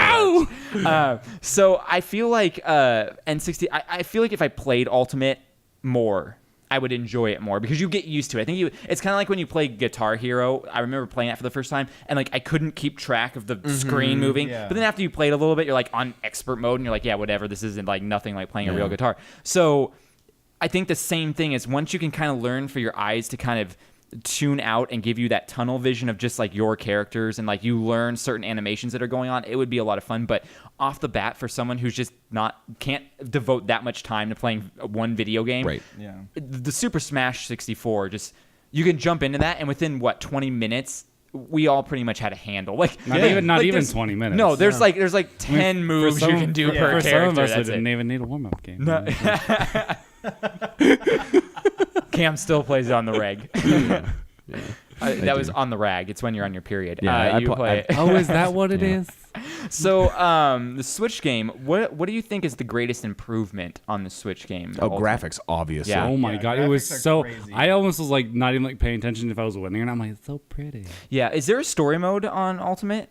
no. So I feel like N60. I feel like if I played Ultimate more, I would enjoy it more because you get used to it. I think it's kind of like when you play Guitar Hero. I remember playing that for the first time, and like I couldn't keep track of the screen moving. Yeah. But then after you played a little bit, you're like on expert mode, and you're like, yeah, whatever. This isn't like nothing like playing a real guitar. So I think the same thing is once you can kind of learn for your eyes to kind of tune out and give you that tunnel vision of just like your characters and like you learn certain animations that are going on, it would be a lot of fun. But off the bat, for someone who's just can't devote that much time to playing one video game, Right. Yeah. the Super Smash 64, just you can jump into that and within 20 minutes we all pretty much had a handle. Like Not even there's- 20 minutes. No, there's like 10 moves you can do per for character. some of us, we That's didn't it. even need a warm-up game. No. Cam still plays it on the reg. That was on the rag. It's when you're on your period. Yeah, you play it. Oh, is that what it is? So the Switch game. What do you think is the greatest improvement on the Switch game? Oh, Ultimate? graphics, obviously. Yeah. Oh my Yeah, god, it was graphics are so. crazy. I almost was like not even like paying attention if I was winning, and I'm like, it's so pretty. Yeah. Is there a story mode on Ultimate?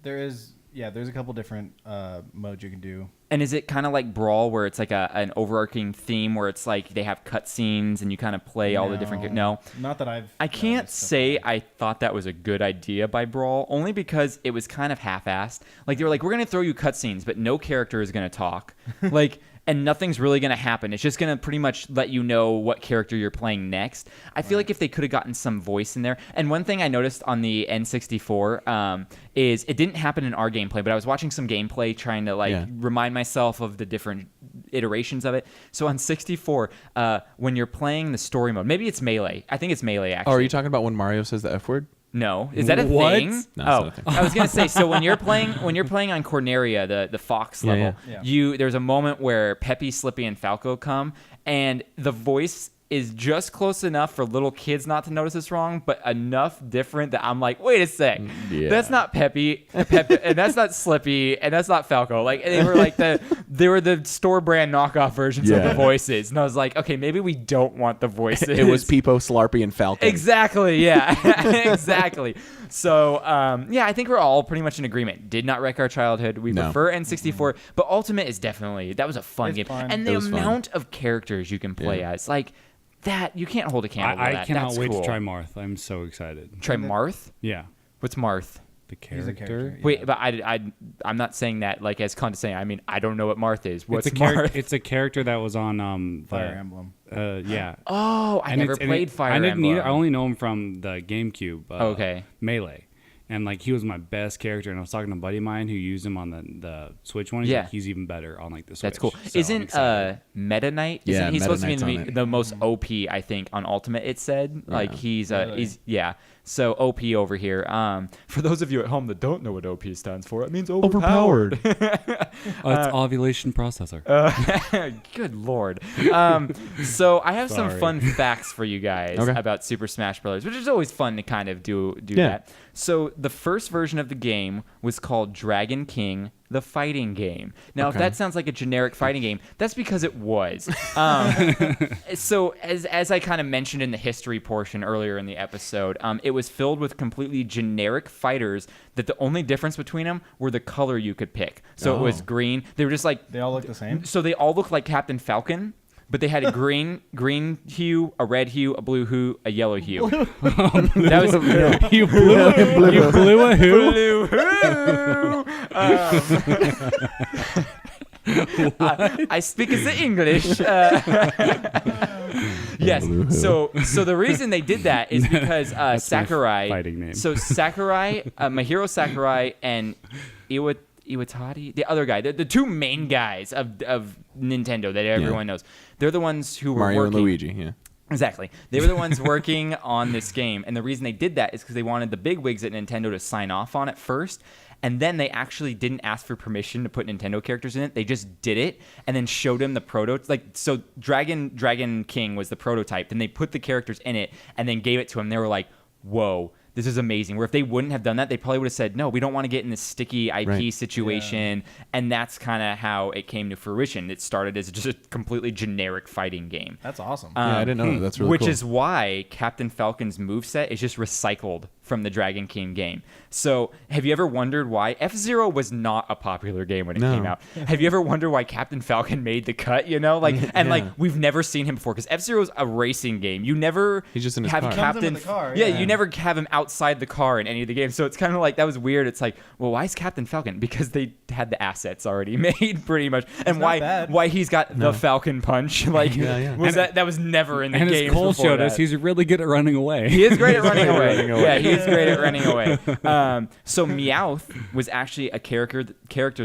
There's a couple different modes you can do. And is it kind of like Brawl, where it's like an overarching theme, where it's like they have cutscenes and you kind of play all the different? No, Not that I can't noticed. say I thought that was a good idea by Brawl, only because it was kind of half-assed. Like they were like, we're gonna throw you cutscenes, but no character is gonna talk. Like. And nothing's really going to happen. It's just going to pretty much let you know what character you're playing next. I feel like if they could have gotten some voice in there. And one thing I noticed on the N64 is it didn't happen in our gameplay, but I was watching some gameplay trying to remind myself of the different iterations of it. So on 64, when you're playing the story mode, maybe it's Melee. I think it's Melee, actually. Oh, are you talking about when Mario says the F word? No, is that a What? thing? No, it's oh, not a thing. I was gonna say. So when you're playing on Corneria, the Fox Yeah, level, yeah. there's a moment where Peppy, Slippy, and Falco come, and the voice is just close enough for little kids not to notice it's wrong, but enough different that I'm like, wait a sec, that's not Peppy, and that's not Slippy, and that's not Falco. Like they were the store brand knockoff versions of the Yeah. voices, and I was like, okay, maybe we don't want the voices. It was Peepo, Slarpy, and Falcon. Exactly. Yeah. Exactly. So, I think we're all pretty much in agreement. Did not wreck our childhood. We No. prefer N64, but Ultimate is definitely that was a fun It's game, fun. and It the was fun. amount of characters you can play as, like that, you can't hold a candle to I that. cannot That's wait cool. to try Marth. I'm so excited. Try Marth. Yeah, What's Marth? the He's a character. character. Yeah. Wait, but I'm not saying that like as condescending. I mean, I don't know what Marth is. What's It's a Marth? It's a character that was on Fire Emblem. Yeah. Oh, I And never it's- and played it- Fire I didn't Emblem. either. I only know him from the GameCube. Okay. Melee, And like he was my best character, and I was talking to a buddy of mine who used him on the Switch one. He's Yeah. like, he's even better on like the Switch. That's cool. So I'm Isn't excited. Meta Knight? Yeah, Isn't he Meta supposed to Knight's be on it. the most OP? I think on Ultimate it said like he's Really? yeah. So OP over here. For those of you at home that don't know what OP stands for, it means overpowered. Oh, it's ovulation processor. Good lord. So I have some fun facts for you guys Okay. about Super Smash Bros., which is always fun to kind of do Yeah. that. So the first version of the game was called Dragon King, the fighting game. Now, if that sounds like a generic fighting game, that's because it was. So as I kind of mentioned in the history portion earlier in the episode, it was filled with completely generic fighters that the only difference between them were the color you could pick. So it was green. They were just like They all look the same. so they all look like Captain Falcon, but they had a green hue, a red hue, a blue hue, a yellow hue. That was you blew a who? blue hue. I speak as the English. Yes. So the reason they did that is because my Sakurai. fighting name. So Sakurai, Mahiro Sakurai, and Iwatani, the other guy, the two main guys of Nintendo that everyone knows. They're the ones who were Mario working. and Luigi. Yeah. Exactly. They were the ones working on this game. And the reason they did that is because they wanted the bigwigs at Nintendo to sign off on it first. And then they actually didn't ask for permission to put Nintendo characters in it. They just did it and then showed him the prototype. Like, so Dragon King was the prototype. Then they put the characters in it and then gave it to him. They were like, whoa, this is amazing. Where if they wouldn't have done that, they probably would have said, no, we don't want to get in this sticky IP Right. situation. And that's kind of how it came to fruition. It started as just a completely generic fighting game. That's awesome. Yeah, I didn't know that. That's really Which cool. is why Captain Falcon's moveset is just recycled from the Dragon King game. So have you ever wondered why F-Zero was not a popular game when it No. came out? Have you ever wondered why Captain Falcon made the cut, like we've never seen him before because F-Zero's a racing game. You never He's just in his have car. Captain Comes in with the car, yeah, yeah. you never have him outside the car in any of the games. So it's kind of like that was weird. It's like, well, why is Captain Falcon? Because they had the assets already made pretty much. And not bad. why he's got the Falcon punch like Yeah. was that was never in the And game. as Cole showed us, he's really good at running away. He is great at running away. Yeah, he is great at running away. So Meowth was actually a character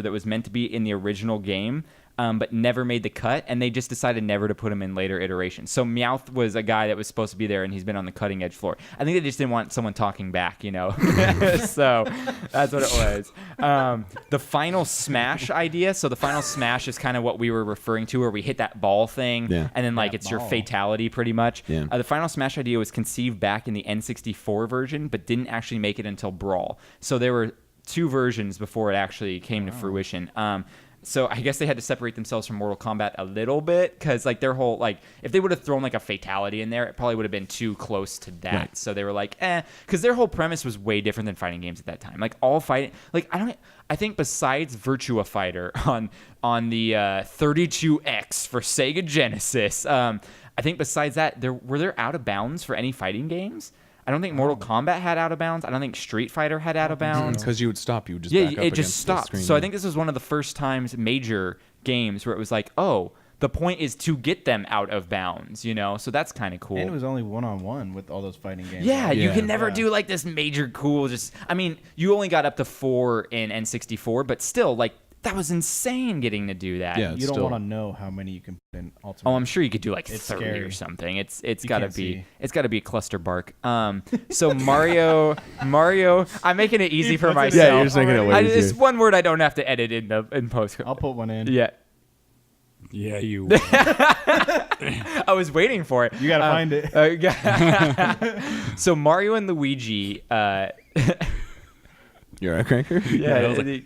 that was meant to be in the original game, but never made the cut, and they just decided never to put him in later iterations. So Meowth was a guy that was supposed to be there, and he's been on the cutting edge floor. I think they just didn't want someone talking back, So that's what it was. The final Smash idea. So the final Smash is kind of what we were referring to, where we hit that ball thing, Yeah. and then it's your ball. fatality pretty much. Yeah. The final Smash idea was conceived back in the N64 version, but didn't actually make it until Brawl. So there were two versions before it actually came to fruition. So I guess they had to separate themselves from Mortal Kombat a little bit because their whole if they would have thrown a fatality in there, it probably would have been too close to that. Right. So they were like, because their whole premise was way different than fighting games at that time. All fighting, I think besides Virtua Fighter on the 32X for Sega Genesis, I think besides that, were there out of bounds for any fighting games? I don't think Mortal Kombat had out of bounds. I don't think Street Fighter had out of bounds. Because you would stop. You would just Yeah, back up it against just the stopped. screen. So I think this was one of the first times major games where it was like, oh, the point is to get them out of bounds, So that's kind of cool. And it was only 1-on-1 with all those fighting games. Yeah, you Yeah. can never do this major cool. You only got up to 4 in N64, but still, that was insane getting to do that. Yeah. You don't Still- want to know how many you can put in Ultimate. Oh, I'm sure you could do It's 30 or scary. something. It's You gotta can't be see. it's gotta be cluster bark. So Mario, I'm making it easy for puts it in. myself. Yeah, you're just making it way It's easier. one word I don't have to edit in post. I'll put one in. Yeah, Yeah, you will. I was waiting for it. You got to find it. So Mario and Luigi. You're a cranker? Yeah, I was like,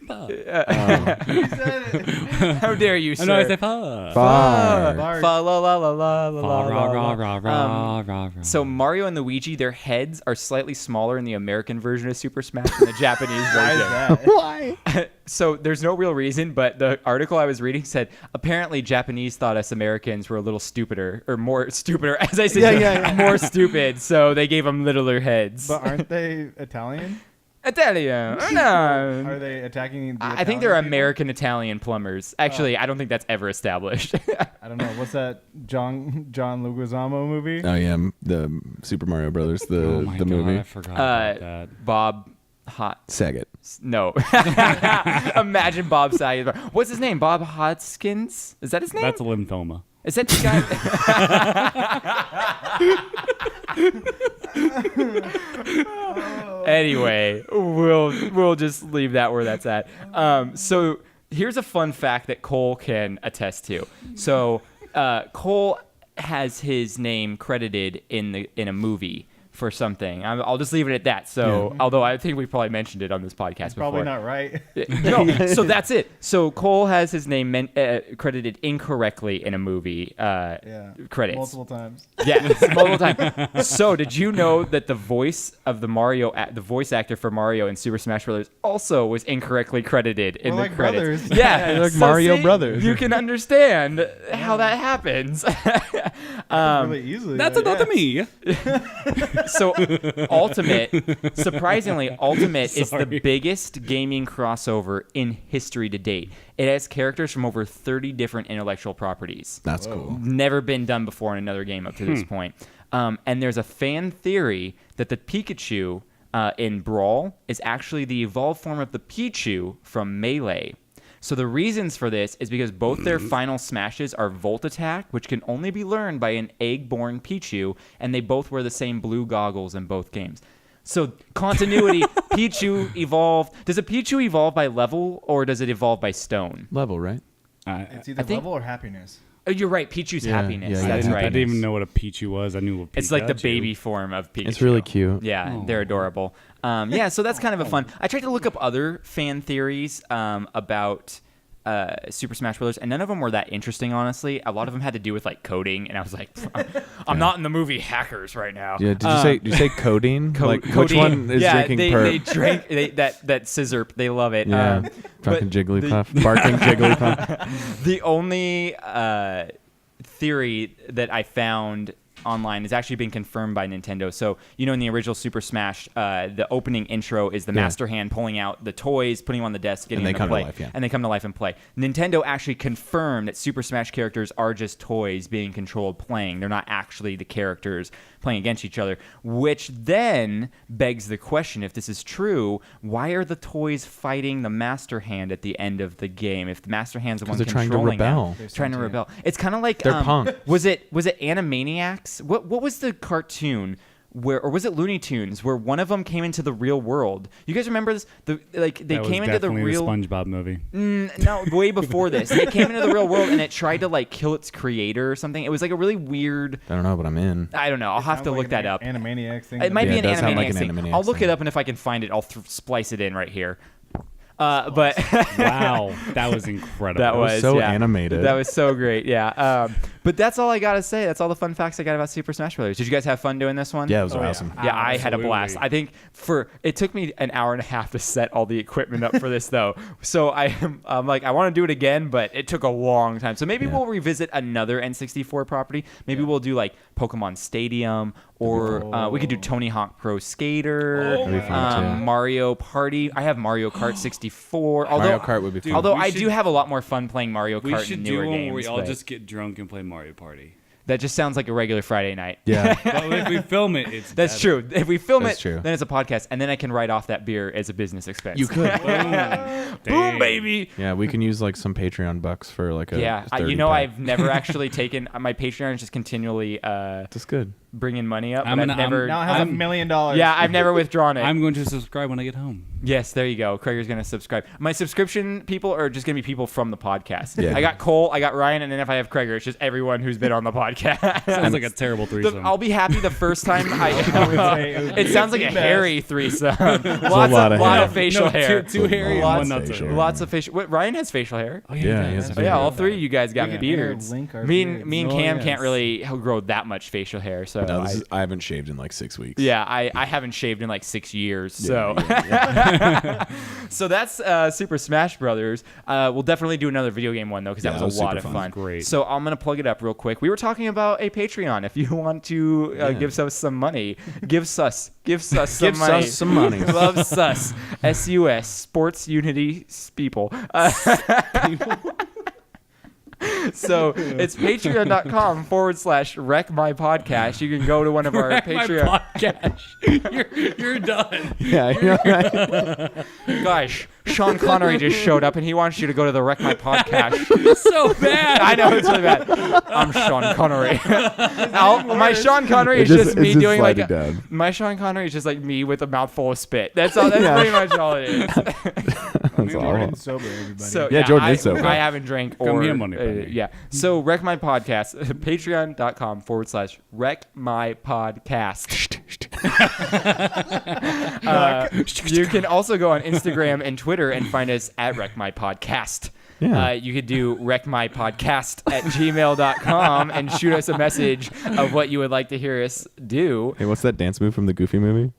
how dare you, sir? I know I said fuck. Far. Bark. Fa la la la la la la Rah, la. rah, rah, rah, rah, rah. So Mario and Luigi, their heads are slightly smaller in the American version of Super Smash than the Japanese Why is version. that? So there's no real reason, but the article I was reading said apparently Japanese thought us Americans were a little stupider, or more stupider, as I said, more stupid. So they gave them littler heads. But aren't they Italian? Italian. Are No. they attacking the I think Italian they're people? American Italian plumbers. Actually, I don't think that's ever established. I don't know. What's that John Leguizamo movie? Oh yeah, the Super Mario Brothers, Oh my the God, movie. I forgot about that. Bob. Saget. No. Imagine Bob Saget. What's his name? Bob Hoskins? Is that his name? That's a lymphoma. Is that the guy? Anyway, we'll just leave that where that's at. So here's a fun fact that Cole can attest to. So Cole has his name credited in a movie for something. I'll just leave it at that. So, although I think we probably mentioned it on this podcast before. Probably not right. No, so that's it. So Cole has his name credited incorrectly in a movie credits. Multiple times. Yeah, multiple times. So did you know that the voice of the voice actor for Mario in Super Smash Bros. Also was incorrectly credited in We're the like credits? brothers. Yeah, They're like Mario see, brothers. You can understand how that happens. Really easily. That's another me. So surprisingly, Ultimate is the biggest gaming crossover in history to date. It has characters from over 30 different intellectual properties. That's cool. Never been done before in another game up to this point. And there's a fan theory that the Pikachu in Brawl is actually the evolved form of the Pichu from Melee. So the reasons for this is because both their final smashes are Volt Attack, which can only be learned by an egg-born Pichu, and they both wear the same blue goggles in both games. So continuity, Pichu evolved. Does a Pichu evolve by level, or does it evolve by stone? Level, right? It's either level or happiness. Oh, you're right, Pichu's happiness. yeah, That's yeah. right. I didn't even know what a Pichu was. I knew what Pikachu. It's like the baby form of Pikachu. It's really cute. Yeah, they're adorable. So that's kind of a fun. I tried to look up other fan theories about Super Smash Bros. And none of them were that interesting, honestly. A lot of them had to do with like coding, and I was like, I'm not in the movie Hackers right now. Yeah. Did you say codeine? Like which Codeine. one is drinking they perp? drank that scissor. They love it. Yeah. Drunken Jigglypuff. Barking Jigglypuff. The only theory that I found online has actually been confirmed by Nintendo. So, in the original Super Smash, the opening intro is the Master Hand pulling out the toys, putting them on the desk, getting And they them to come to play. life, yeah. And they come to life and play. Nintendo actually confirmed that Super Smash characters are just toys being controlled playing. They're not actually the characters playing against each other, which then begs the question, if this is true, why are the toys fighting the Master Hand at the end of the game? If the Master Hand's the one they're trying to controlling rebel. them, trying to rebel. It's kind of like They're punk. Was it Animaniacs? What was the cartoon or was it Looney Tunes where one of them came into the real world? You guys remember this? They That came was into the definitely real SpongeBob movie. No, way before this. It came into the real world and it tried to like kill its creator or something. It was like a really weird. I don't know, but I'm in. I don't know. I'll have to look that up. Animaniacs thing. It might be Yeah, an it does sound like Animaniacs an thing. Animaniacs I'll look it thing. up, and if I can find it, I'll splice it in right here. But Wow, that was incredible. that was so yeah. animated. That was so great. Yeah. But that's all I gotta say. That's all the fun facts I got about Super Smash Bros. Did you guys have fun doing this one? Yeah, it was awesome. Yeah, I had a blast. I think it took me an hour and a half to set all the equipment up for this though. So I'm like, I want to do it again, but it took a long time. So maybe we'll revisit another N64 property. Maybe we'll do like Pokemon Stadium, or we could do Tony Hawk Pro Skater, That'd be fun, too. Mario Party. I have Mario Kart 64. Mario Kart would be fun. Although we I should- do have a lot more fun playing Mario We Kart should in do newer one games. where we all but just get drunk and play Mario Party. that just sounds like a regular Friday night. Yeah. But if we film it, it's That's better. true. If we film That's it, true. then it's a podcast, and then I can write off that beer as a business expense. You could. Boom, Dang. baby. Yeah, we can use like some Patreon bucks for like a Yeah, 30 pack. I've never actually taken my Patreon is just continually That's good. bringing money up, I'm but gonna- I've never. Now it has $1 million. Yeah, I've never withdrawn it. I'm going to subscribe when I get home. Yes, there you go. Krager's going to subscribe. My subscription people are just going to be people from the podcast. Yeah. I got Cole, I got Ryan, and then if I have Krager, it's just everyone who's been on the podcast. Sounds like a terrible threesome. I'll be happy the first time it sounds like a best. hairy threesome. lot of hair. of facial No, hair. Two hairy and Lots- one not so facial hairy. Lots of facial. What, Ryan has facial hair. Oh, Yeah, he he does. has Oh, yeah, all three of you guys got We can beards. link our Me and beards. Cam Oh, can't yes. really grow that much facial hair, so No, I haven't shaved in like 6 weeks. yeah, I haven't shaved in like 6 years, Yeah, so yeah. so that's Super Smash Brothers. We'll definitely do another video game one though, because Yeah, that that was was a lot super of fun. fun. Great. So I'm gonna plug it up real quick. We were talking about a Patreon. If you want to give us some money, give us some Give money. us some money. Love sus. SUS Sports Unity people. So it's patreon.com/wreckmypodcast. You can go to one of our Patreon. You're done. Yeah, you're right. Gosh, Sean Connery just showed up and he wants you to go to the Wreck My Podcast. It's so bad. I know, it's really bad. I'm Sean Connery. My Sean Connery is just me it's doing like sliding down. my Sean Connery is just like me with a mouthful of spit. That's all. That's pretty much all it is. That's all. Jordan's sober, everybody. So Yeah, Jordan is sober. I haven't drank Come or here, money penny. yeah. So Wreck My Podcast. Patreon.com/Wreck My Podcast. You can also go on Instagram and Twitter and find us at Wreck My Podcast. Yeah. You could do wreckmypodcast@gmail.com and shoot us a message of what you would like to hear us do. Hey, what's that dance move from the Goofy movie?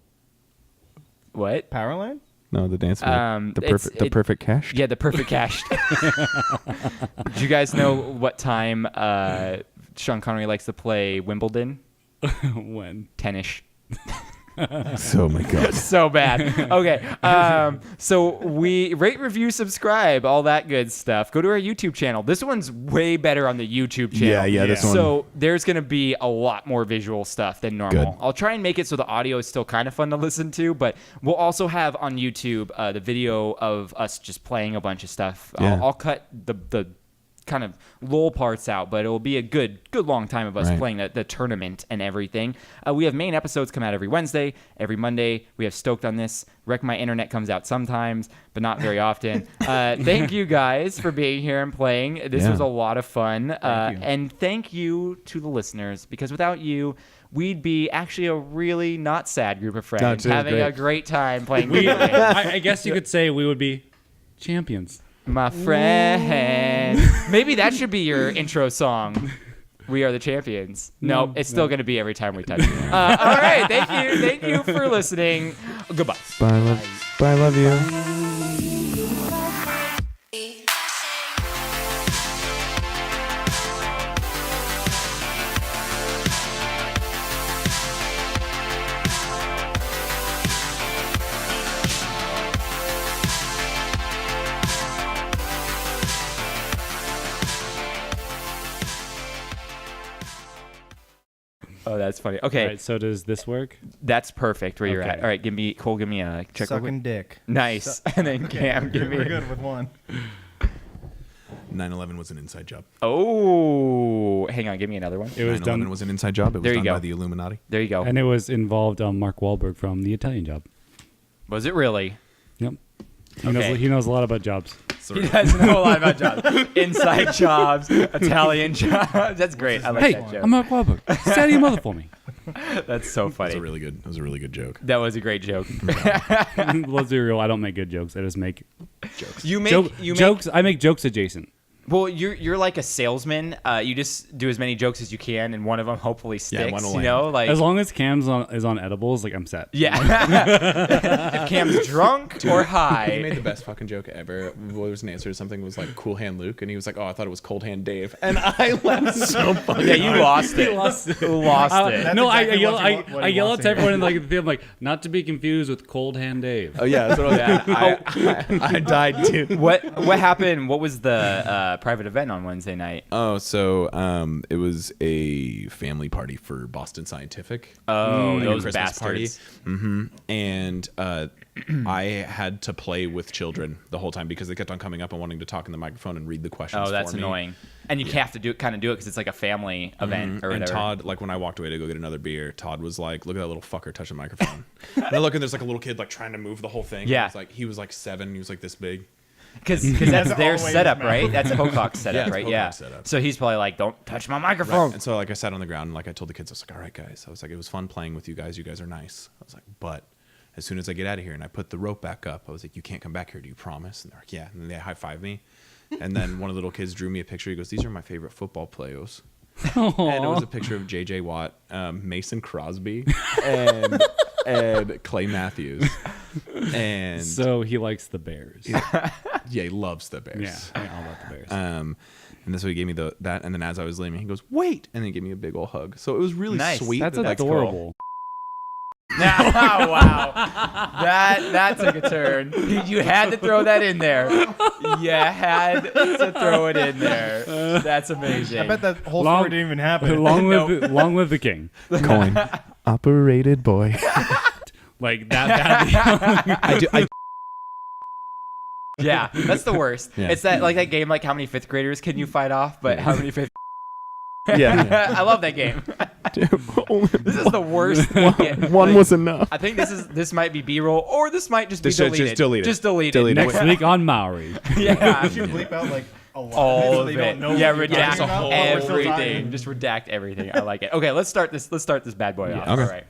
What? Powerline? No, the dance move. The it's- perfect cash. Yeah, the perfect cash. Do you guys know what time Sean Connery likes to play Wimbledon? When? Tennis. Oh my god. So bad. Okay. So we rate, review, subscribe, all that good stuff. Go to our YouTube channel. This one's way better on the YouTube channel. Yeah, this one. So there's going to be a lot more visual stuff than normal. Good. I'll try and make it so the audio is still kind of fun to listen to, but we'll also have on YouTube the video of us just playing a bunch of stuff. Yeah. I'll cut the kind of lull parts out, but it will be a good long time of us Right. playing the tournament and everything. We have main episodes come out every Wednesday, every Monday. We have Stoked on This. Wreck My Internet comes out sometimes, but not very often. Thank you guys for being here and playing. This Yeah. was a lot of fun. Thank you. And thank you to the listeners, because without you, we'd be actually a really not sad group of friends No, it was having great. a great time playing video games. I guess you could say we would be champions. My friend. Maybe that should be your intro song. We are the champions. No, it's still going to be every time we touch it. All right. Thank you for listening. Goodbye. Bye, love you. Oh, that's funny. Okay, All right, so does this work? that's perfect where you're Okay. at. All right, Cole, give me a check. real quick. Sucking dick. Nice. And then Cam, give me. We're good with one. 9/11 was an inside job. Oh, hang on. Give me another one. It was 9/11 done, was an inside job. It was There you done go. by the Illuminati. There you go. and it was involved Mark Wahlberg from The Italian Job. Was it really? Yep. Okay. He knows a lot about jobs. He does know a lot about jobs. Inside jobs, Italian jobs. That's great. I like Hey, that joke. I'm Mark Wahlberg. Steady your mother for me. That's so That funny. was a really good joke. That was a great joke. Let's be real. I don't make good jokes. I just make You make jokes. I make jokes adjacent. Well, you're like a salesman. You just do as many jokes as you can, and one of them hopefully sticks. one will you land. know, like As long as Cam's is on edibles, like I'm set. yeah. If Cam's drunk or He high, made the best fucking joke ever. What was an answer to something was like Cool Hand Luke, and he was like, "Oh, I thought it was Cold Hand Dave," and I laughed so fucking. yeah, you lost it. lost it. Lost it. That's No, I exactly yell. what I, you want- what I he yell wants out to to everyone hear. in like I'm like not to be confused with Cold Hand Dave. Oh yeah, that's what I died too. What happened? What was the private event on Wednesday night? Oh, so it was a family party for Boston Scientific. Oh, like a those Christmas bastards. And I had to play with children the whole time because they kept on coming up and wanting to talk in the microphone and read the questions. Oh, that's for me. annoying. And you have to do it because it's like a family event or And whatever. Todd, like when I walked away to go get another beer, Todd was like, "Look at that little fucker touching the microphone." And I look and there's like a little kid like trying to move the whole thing. Yeah. He was like 7. He was like this big. Because that's their always setup, matter. right? That's Pocock's setup, it's right? Pocock's Yeah. setup. So he's probably like, "Don't touch my microphone." And so like I sat on the ground and like I told the kids, I was like, "All right, guys." I was like, "It was fun playing with you guys. You guys are nice." I was like, "But as soon as I get out of here and I put the rope back up, I was like, you can't come back here. Do you promise?" And they're like, "Yeah." And then they high-fived me. And then one of the little kids drew me a picture. He goes, "These are my favorite football players." And it was a picture of J.J. Watt, Mason Crosby, and Clay Matthews. And So he likes the Bears. yeah, he loves the Bears. Yeah, all about the Bears. And that's what he gave me that. And then as I was leaving, he goes, "Wait," and then he gave me a big old hug. So it was really Nice. sweet. That's that, like, adorable. Wow, that took a turn. You had to throw that in there. You had to throw it in there. That's amazing. I bet that whole Long- story didn't even happen. Long live the king. Coin. Operated boy. Like that. I Yeah, that's the worst. Yeah. It's that game, like how many fifth graders can you fight off, but how many fifth. Yeah. I love that game. Dude, This is the worst. one was enough. I think this might be B-roll, or this might just be Just deleted. delete it. Just delete Delete it. it. Next week on Maori. Yeah. You should bleep out like a lot All so of they it. don't know Yeah, what you're talking redact about, but we're still everything. talking. Just redact everything. I like it. Okay, let's start this bad boy off. Okay. All right.